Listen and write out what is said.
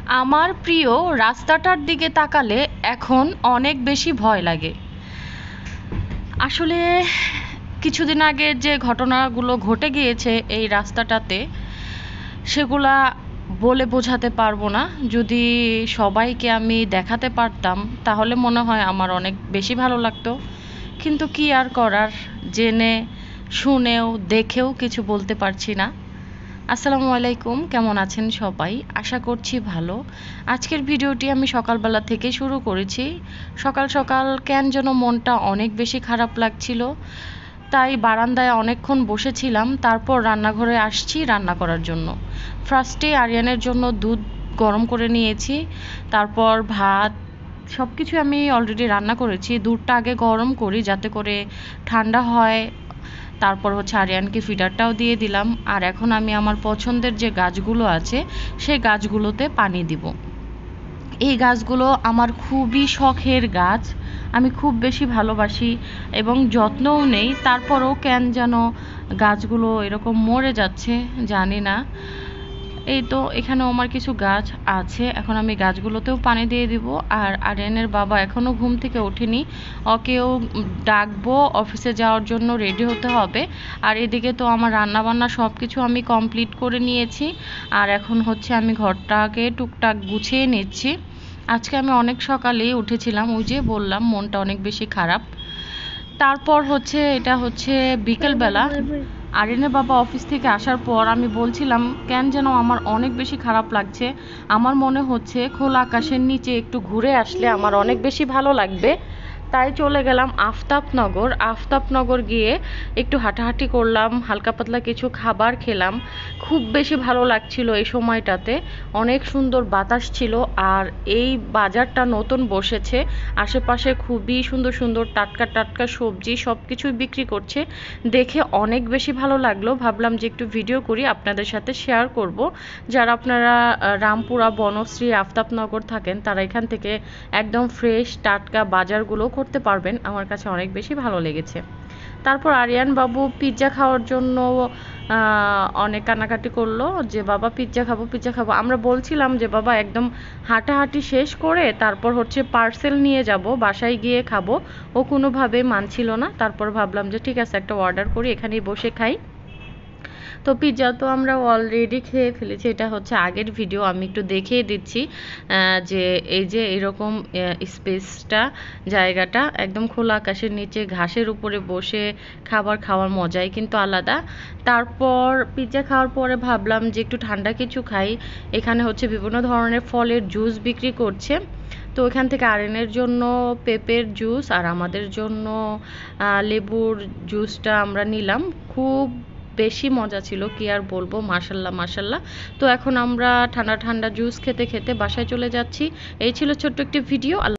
আমার প্রিয় রাস্তাটার দিকে তাকালে এখন অনেক বেশি ভয় লাগে। আসলে কিছুদিন আগে যে ঘটনাগুলো ঘটে গিয়েছে এই রাস্তাটাতে, সেগুলা বলে বোঝাতে পারবো না। যদি সবাইকে আমি দেখাতে পারতাম তাহলে মনে হয় আমার অনেক বেশি ভালো লাগতো, কিন্তু কি আর করার, জেনে শুনেও দেখেও কিছু বলতে পারছি না। আসসালামু আলাইকুম, কেমন আছেন সবাই? আশা করছি ভালো। আজকের ভিডিওটি আমি সকালবেলা থেকে শুরু করেছি। সকাল সকাল কেন যেন মনটা অনেক বেশি খারাপ লাগছিল, তাই বারান্দায় অনেকক্ষণ বসেছিলাম। তারপর রান্নাঘরে আসছি রান্না করার জন্য। ফার্স্টে আরিয়ানের জন্য দুধ গরম করে নিয়েছি, তারপর ভাত সব কিছু আমি অলরেডি রান্না করেছি। দুধটা আগে গরম করি যাতে করে ঠান্ডা হয়, তারপর হচ্ছে আরিয়ানকে ফিডারটাও দিয়ে দিলাম। আর এখন আমি আমার পছন্দের যে গাছগুলো আছে সেই গাছগুলোতে পানি দিব। এই গাছগুলো আমার খুবই শখের গাছ, আমি খুব বেশি ভালোবাসি এবং যত্নও নেই। তারপরও কেন যেন গাছগুলো এরকম মরে যাচ্ছে, জানি না। এই তো এখানেও আমার কিছু গাছ আছে, এখন আমি গাছগুলোতেও পানি দিয়ে দিব। আর আরিয়ানের বাবা এখনও ঘুম থেকে ওঠেনি, ওকেও ডাকবো, অফিসে যাওয়ার জন্য রেডি হতে হবে। আর এদিকে তো আমার রান্নাবান্না সব কিছু আমি কমপ্লিট করে নিয়েছি। আর এখন হচ্ছে আমি ঘরটাকে টুকটাক গুছিয়ে নিচ্ছি। আজকে আমি অনেক সকালেই উঠেছিলাম, ওই যে বললাম মনটা অনেক বেশি খারাপ। তারপর হচ্ছে এটা হচ্ছে বিকেলবেলা, আরিয়ানের বাবা অফিস থেকে আসার পর আমি বলছিলাম কেন যেন আমার অনেক বেশি খারাপ লাগছে। আমার মনে হচ্ছে খোলা আকাশের নিচে একটু ঘুরে আসলে আমার অনেক বেশি ভালো লাগবে। তাই চলে গেলাম আফতাবনগর। আফতাবনগর গিয়ে একটু হাঁটাহাঁটি করলাম, হালকা পাতলা কিছু খাবার খেলাম। খুব বেশি ভালো লাগছিল এই সময়টাতে, অনেক সুন্দর বাতাস ছিল। আর এই বাজারটা নতুন বসেছে, আশেপাশে খুবই সুন্দর সুন্দর টাটকা টাটকা সবজি সব কিছুই বিক্রি করছে, দেখে অনেক বেশি ভালো লাগলো। ভাবলাম যে একটু ভিডিও করি, আপনাদের সাথে শেয়ার করব। যারা আপনারা রামপুরা, বনশ্রী, আফতাবনগর থাকেন তারা এখান থেকে একদম ফ্রেশ টাটকা বাজারগুলো করতে পারবেন। আমার কাছে অনেক বেশি ভালো লেগেছে। তারপর আরিয়ান বাবু পিৎজা খাওয়ার জন্য অনেক কান্নাকাটি করলো যে বাবা পিৎজা খাবো পিৎজা খাবো। আমরা বলছিলাম যে বাবা একদম হাঁটাহাঁটি শেষ করে তারপর হচ্ছে পার্সেল নিয়ে যাব, বাসায় গিয়ে খাবো। ও কোনোভাবে মানছিল না। তারপর ভাবলাম যে ঠিক আছে একটা অর্ডার করি, এখানেই বসে খাই। তো পিৎজা তো আমরা অলরেডি খেয়ে ফেলেছি, এটা হচ্ছে আগের ভিডিও, আমি একটু দেখিয়ে দিচ্ছি যে এই যে এরকম স্পেসটা, জায়গাটা একদম খোলা আকাশের নিচে ঘাসের উপরে বসে খাবার খাওয়ার মজাই কিন্তু আলাদা। তারপর পিৎজা খাওয়ার পরে ভাবলাম যে একটু ঠান্ডা কিছু খাই। এখানে হচ্ছে বিভিন্ন ধরনের ফলের জুস বিক্রি করছে। তো এখান থেকে আরিয়ানের জন্য পেঁপের জুস আর আমাদের জন্য লেবুর জুসটা আমরা নিলাম। খুব বেশি মজা ছিল, কি আর বলবো, মাশাল্লাহ মাশাল্লাহ। তো এখন আমরা ঠান্ডা ঠান্ডা জুস খেতে খেতে বাসায় চলে যাচ্ছি। এই ছিল ছোট্ট একটি ভিডিও।